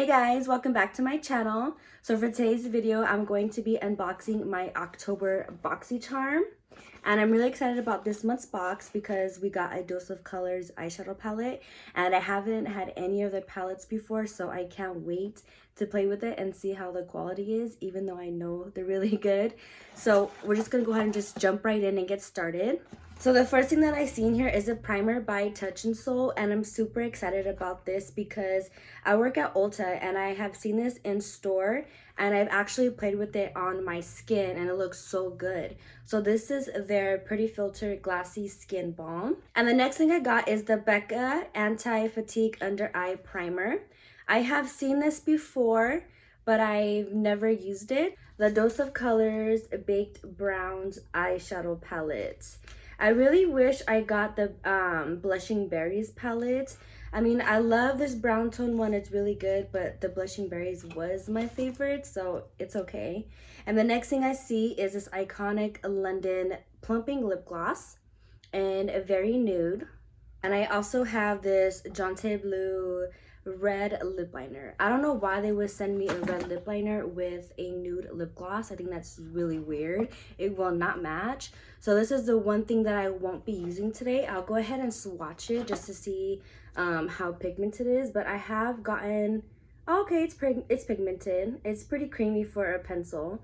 guys, welcome back to my channel. So for today's video, I'm going to be unboxing my October Boxycharm. And I'm really excited about this month's box because we got a Dose of Colors eyeshadow palette. And I haven't had any of the palettes before, so I can't wait to play with it and see how the quality is, even though I know they're really good. So we're just going to go ahead and just jump right in and get started. So the first thing that I seen here is a primer by Touch in Sol, and I'm super excited about this because I work at Ulta and I have seen this in store and I've actually played with it on my skin and it looks so good. So this is their Pretty Filter Glassy Skin Balm. And the next thing I got is the Becca Anti-Fatigue Under Eye Primer. I have seen this before, but I've never used it. The Dose of Colors Baked Browns Eyeshadow Palette. I really wish I got the Blushing Berries palette. I mean, I love this brown tone one, it's really good, but the Blushing Berries was my favorite, so it's okay. And the next thing I see is this iconic London Plumping Lip Gloss in a very nude. And I also have this Jonte Blue red lip liner. I don't know why they would send me a red lip liner with a nude lip gloss. I think that's really weird. It will not match. So this is the one thing that I won't be using today. I'll go ahead and swatch it just to see how pigmented it is. But I have gotten, oh, okay, it's pigmented. It's pretty creamy for a pencil.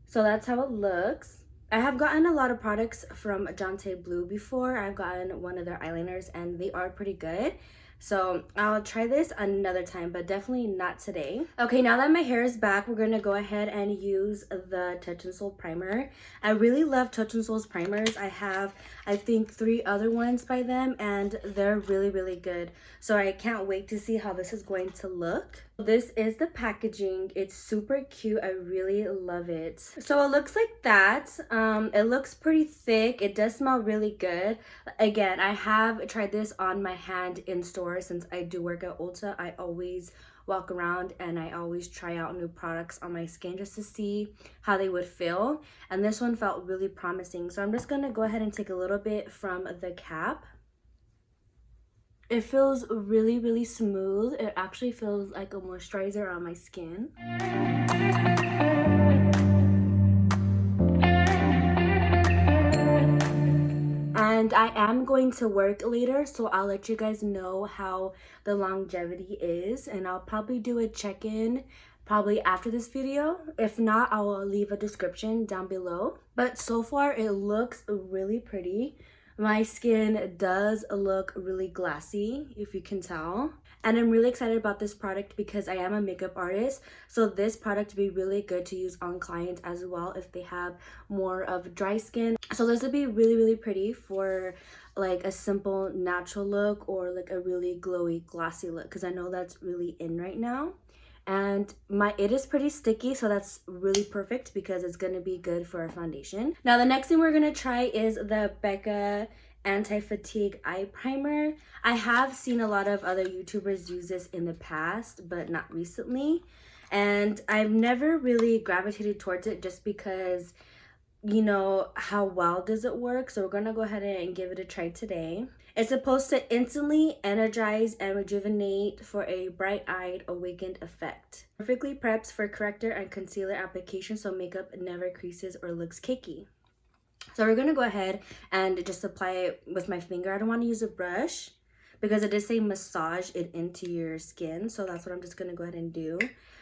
So that's how it looks. I have gotten a lot of products from Jonte Blue before. I've gotten one of their eyeliners and they are pretty good. So I'll try this another time, but definitely not today. Okay, now that my hair is back, we're gonna go ahead and use the Touch in Sol primer. I really love Touch in Sol's primers. I have, I think, 3 other ones by them, and they're really, really good. So I can't wait to see how this is going to look. This is the packaging. It's super cute. I really love it. So it looks like that. It looks pretty thick. It does smell really good. Again, I have tried this on my hand in store since I do work at Ulta. I always walk around and I always try out new products on my skin just to see how they would feel. And this one felt really promising. So I'm just going to go ahead and take a little bit from the cap. It feels really, really smooth. It actually feels like a moisturizer on my skin. And I am going to work later, so I'll let you guys know how the longevity is. And I'll probably do a check-in probably after this video. If not, I will leave a description down below. But so far, it looks really pretty. My skin does look really glassy, if you can tell. And I'm really excited about this product because I am a makeup artist. So this product would be really good to use on clients as well if they have more of dry skin. So this would be really, really pretty for like a simple natural look or like a really glowy glossy look, because I know that's really in right now. And it is pretty sticky, so that's really perfect because it's going to be good for our foundation. Now the next thing we're going to try is the Becca Anti-Fatigue Eye Primer. I have seen a lot of other YouTubers use this in the past, but not recently. And I've never really gravitated towards it just because, you know, how well does it work? So we're going to go ahead and give it a try today. It's supposed to instantly energize and rejuvenate for a bright-eyed, awakened effect. Perfectly preps for corrector and concealer application so makeup never creases or looks cakey. So we're going to go ahead and just apply it with my finger. I don't want to use a brush because it does say massage it into your skin. So that's what I'm just going to go ahead and do.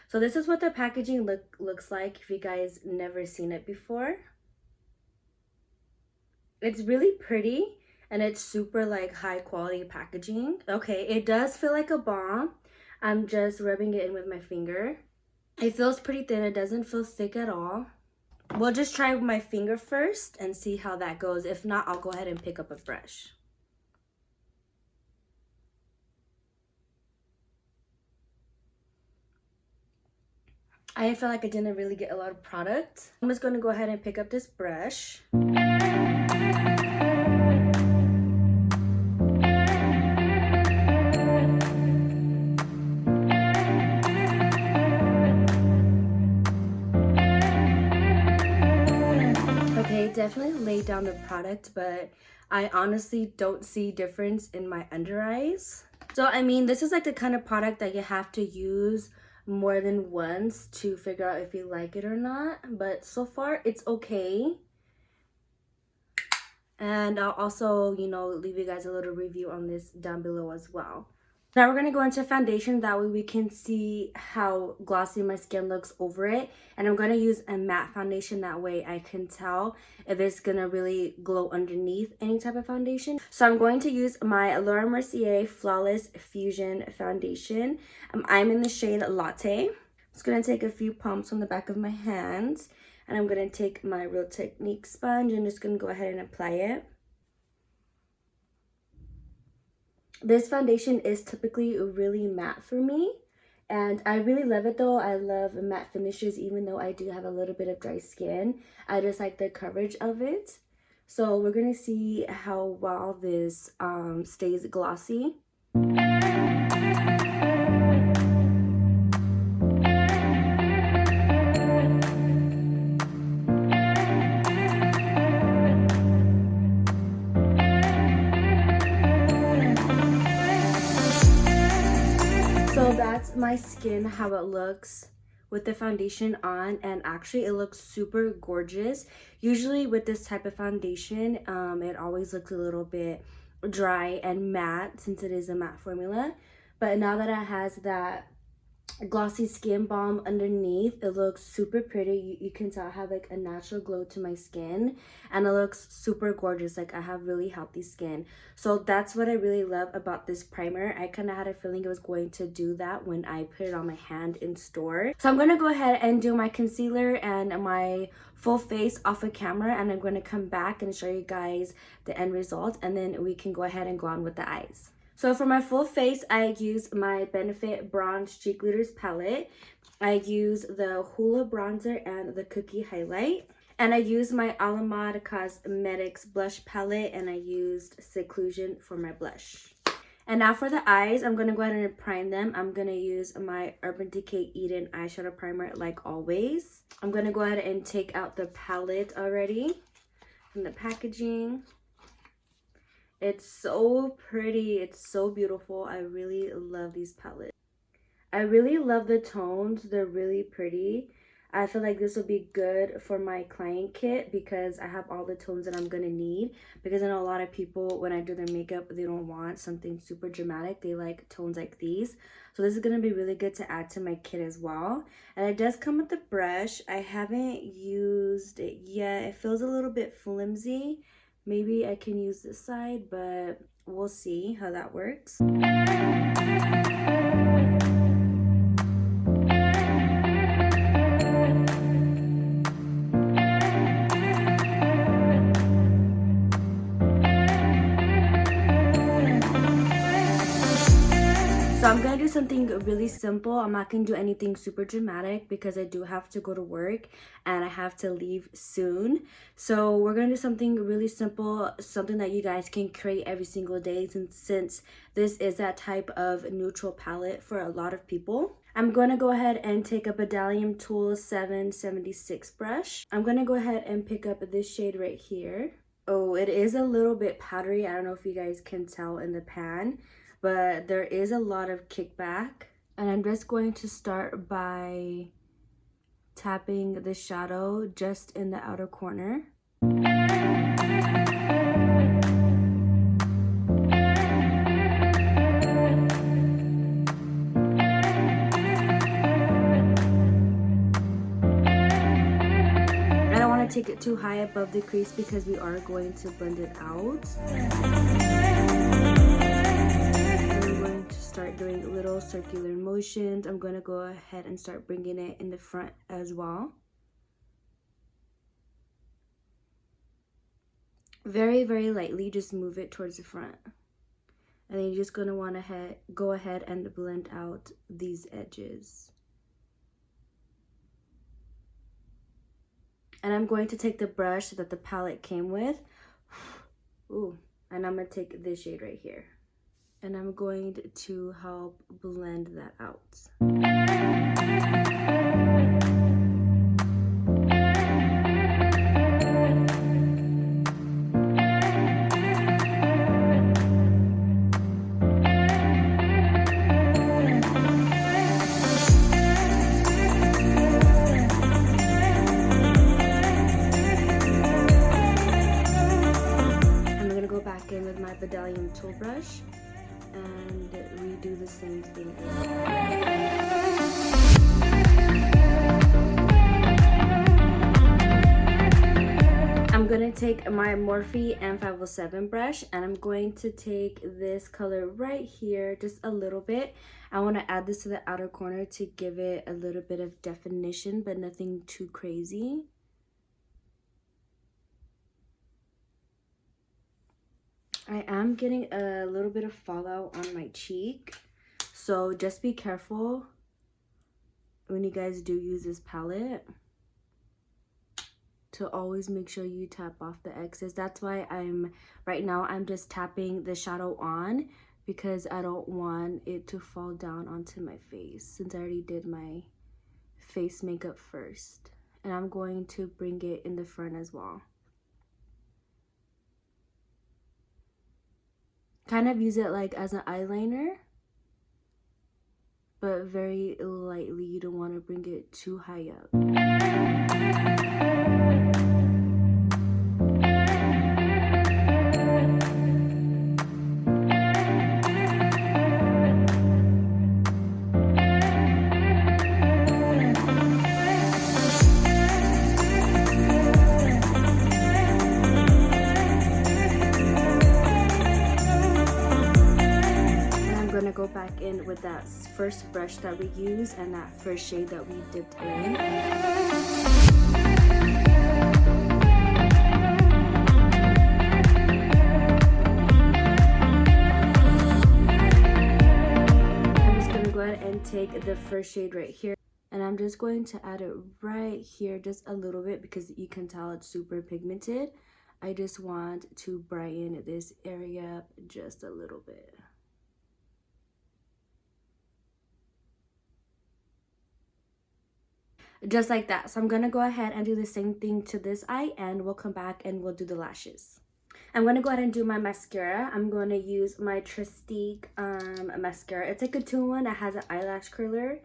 So this is what the packaging looks like if you guys never seen it before. It's really pretty. And it's super like high quality packaging. Okay, it does feel like a balm. I'm just rubbing it in with my finger. It feels pretty thin. It doesn't feel thick at all. We'll just try with my finger first and see how that goes. If not, I'll go ahead and pick up a brush. I feel like I didn't really get a lot of product. I'm just going to go ahead and pick up this brush. Definitely laid down the product, but I honestly don't see difference in my under eyes. So I mean, this is like the kind of product that you have to use more than once to figure out if you like it or not, but so far it's okay. And I'll also, you know, leave you guys a little review on this down below as well. Now we're going to go into foundation. That way we can see how glossy my skin looks over it. And I'm going to use a matte foundation. That way I can tell if it's going to really glow underneath any type of foundation. So I'm going to use my Laura Mercier Flawless Fusion Foundation. I'm in the shade Latte. I'm just going to take a few pumps on the back of my hands. And I'm going to take my Real Technique sponge and just going to go ahead and apply it. This foundation is typically really matte for me. And I really love it though. I love matte finishes even though I do have a little bit of dry skin. I just like the coverage of it. So we're going to see how well this stays glossy. So that's my skin, how it looks with the foundation on, and actually it looks super gorgeous. Usually with this type of foundation, it always looks a little bit dry and matte since it is a matte formula. But now that it has that glossy skin balm underneath, it looks super pretty. You can tell I have like a natural glow to my skin, and it looks super gorgeous. Like I have really healthy skin. So that's what I really love about this primer. I kind of had a feeling it was going to do that when I put it on my hand in store. So I'm going to go ahead and do my concealer and my full face off of camera, and I'm going to come back and show you guys the end result, and then we can go ahead and go on with the eyes. So for my full face, I use my Benefit Bronze Cheek Glitters palette. I use the Hoola bronzer and the Cookie highlight. And I use my Alamad Cosmetics blush palette, and I used Seclusion for my blush. And now for the eyes, I'm going to go ahead and prime them. I'm going to use my Urban Decay Eden eyeshadow primer like always. I'm going to go ahead and take out the palette already from the packaging. It's so pretty. It's so beautiful. I really love these palettes. I really love the tones. They're really pretty. I feel like this will be good for my client kit because I have all the tones that I'm going to need. Because I know a lot of people, when I do their makeup, they don't want something super dramatic. They like tones like these. So this is going to be really good to add to my kit as well. And it does come with a brush. I haven't used it yet. It feels a little bit flimsy. Maybe I can use this side, but we'll see how that works. So I'm going to do something really simple. I'm not going to do anything super dramatic because I do have to go to work and I have to leave soon. So we're going to do something really simple, something that you guys can create every single day since this is that type of neutral palette for a lot of people. I'm going to go ahead and take a Bdellium Tool 776 brush. I'm going to go ahead and pick up this shade right here. Oh, it is a little bit powdery. I don't know if you guys can tell in the pan, but there is a lot of kickback. And I'm just going to start by tapping the shadow just in the outer corner. I don't want to take it too high above the crease because we are going to blend it out. Start doing little circular motions. I'm going to go ahead and start bringing it in the front as well. Very, very lightly, just move it towards the front. And then you're just going to want to go ahead and blend out these edges. And I'm going to take the brush that the palette came with. Ooh, and I'm going to take this shade right here. And I'm going to help blend that out. medallion tool brush and redo the same thing again. I'm gonna take my Morphe M507 brush and I'm going to take this color right here, just a little bit. I want to add this to the outer corner to give it a little bit of definition, but nothing too crazy. I am getting a little bit of fallout on my cheek, so just be careful when you guys do use this palette to always make sure you tap off the excess. That's why right now I'm just tapping the shadow on, because I don't want it to fall down onto my face since I already did my face makeup first. And I'm going to bring it in the front as well. Kind of use it like as an eyeliner, but very lightly. You don't want to bring it too high up. Go back in with that first brush that we used and that first shade that we dipped in. I'm just going to go ahead and take the first shade right here, and I'm just going to add it right here just a little bit because you can tell it's super pigmented. I just want to brighten this area up just a little bit. Just like that. So I'm gonna go ahead and do the same thing to this eye, and we'll come back and we'll do the lashes. I'm gonna go ahead and do my mascara. I'm gonna use my Tristique mascara. It's like a 2-in-1. It has an eyelash curler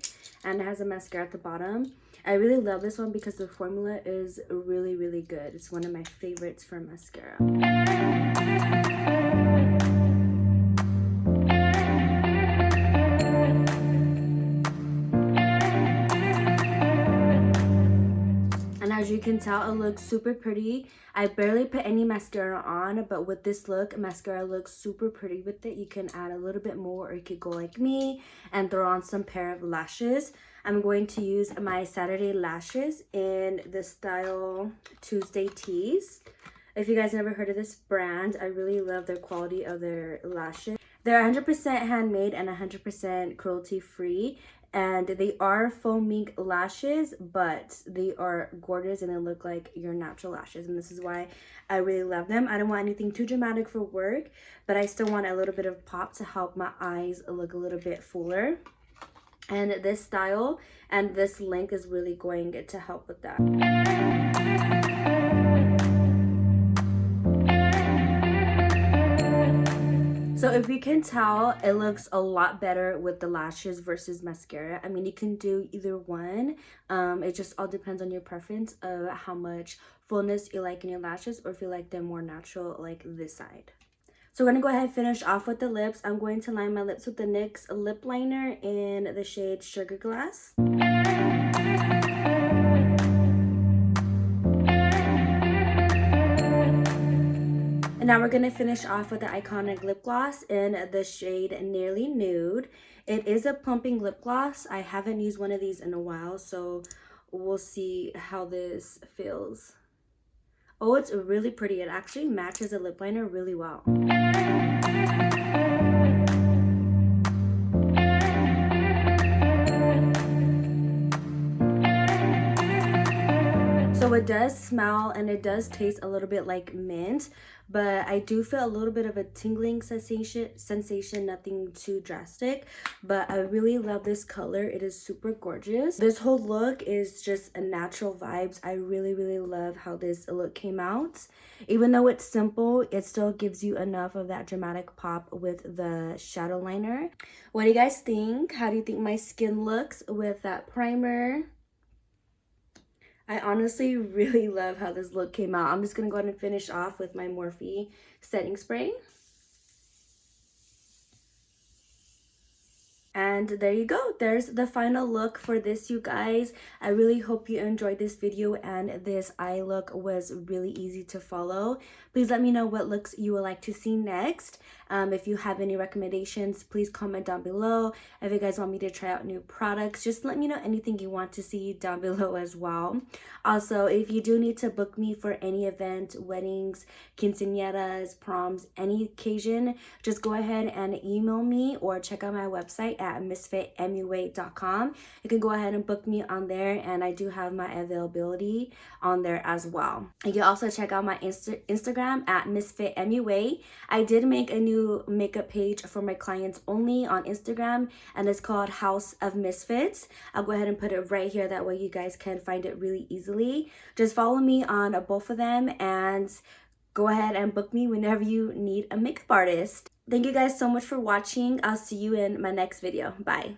and it has a mascara at the bottom. I really love this one because the formula is really, really good. It's one of my favorites for mascara. As you can tell, it looks super pretty. I barely put any mascara on, but with this look, mascara looks super pretty with it. You can add a little bit more, or you could go like me and throw on some pair of lashes. I'm going to use my Saturday lashes in the style Tuesday Tease. If you guys never heard of this brand, I really love their quality of their lashes. They're 100% handmade and 100% cruelty free. And they are foam mink lashes, but they are gorgeous and they look like your natural lashes. And this is why I really love them. I don't want anything too dramatic for work, but I still want a little bit of pop to help my eyes look a little bit fuller. And this style and this length is really going to help with that. So if you can tell, it looks a lot better with the lashes versus mascara. I mean, you can do either one. It just all depends on your preference of how much fullness you like in your lashes, or if you like them more natural like this side. So we're going to go ahead and finish off with the lips. I'm going to line my lips with the NYX lip liner in the shade Sugar Glass. And now we're going to finish off with the iconic lip gloss in the shade Nearly Nude. It is a plumping lip gloss. I haven't used one of these in a while, so we'll see how this feels. Oh, it's really pretty. It actually matches a lip liner really well. So it does smell and it does taste a little bit like mint, but I do feel a little bit of a tingling sensation, nothing too drastic, but I really love this color. It is super gorgeous. This whole look is just a natural vibes. I really, really love how this look came out. Even though it's simple, it still gives you enough of that dramatic pop with the shadow liner. What do you guys think? How do you think my skin looks with that primer? I honestly really love how this look came out. I'm just going to go ahead and finish off with my Morphe setting spray. And there you go. There's the final look for this, you guys. I really hope you enjoyed this video and this eye look was really easy to follow. Please let me know what looks you would like to see next. If you have any recommendations, please comment down below. If you guys want me to try out new products, just let me know anything you want to see down below as well. Also, if you do need to book me for any event, weddings, quinceañeras, proms, any occasion, just go ahead and email me or check out my website at misfitmua.com. You can go ahead and book me on there, and I do have my availability on there as well. You can also check out my Instagram at misfitmua. I did make a new makeup page for my clients only on Instagram, and it's called House of Misfits. I'll go ahead and put it right here, that way you guys can find it really easily. Just follow me on both of them and go ahead and book me whenever you need a makeup artist. Thank you guys so much for watching. I'll see you in my next video. Bye.